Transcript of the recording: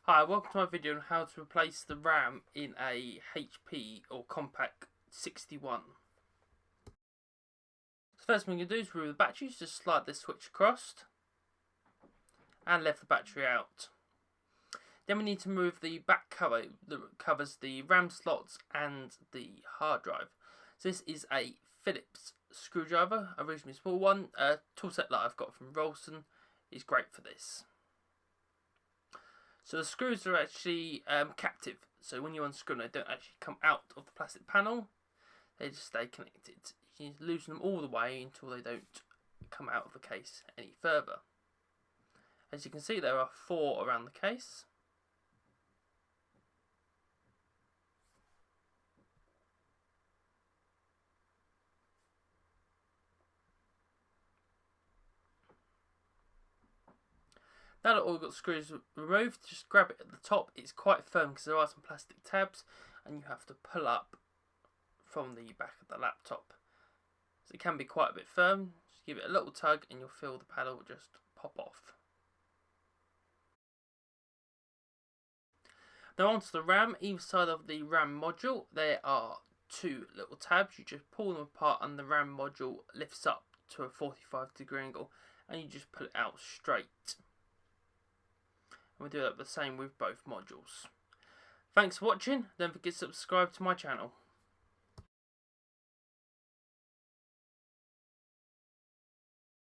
Hi, welcome to my video on how to replace the RAM in a HP or Compaq 61. So first thing you can do is remove the batteries. Just slide this switch across and lift the battery out. Then we need to remove the back cover that covers the RAM slots and the hard drive. So this is a Phillips screwdriver, a reasonably small one. A tool set that I've got from Rolson is great for this. So the screws are actually captive, so when you unscrew them, they don't actually come out of the plastic panel, they just stay connected. You need to loosen them all the way until they don't come out of the case any further. As you can see, there are 4 around the case. Now that all got screws removed, just grab it at the top. It's quite firm because there are some plastic tabs and you have to pull up from the back of the laptop. So it can be quite a bit firm. Just give it a little tug and you'll feel the panel just pop off. Now onto the RAM. Either side of the RAM module there are 2 little tabs. You just pull them apart and the RAM module lifts up to a 45-degree angle and you just pull it out straight. And we do that the same with both modules. Thanks for watching. Don't forget to subscribe to my channel.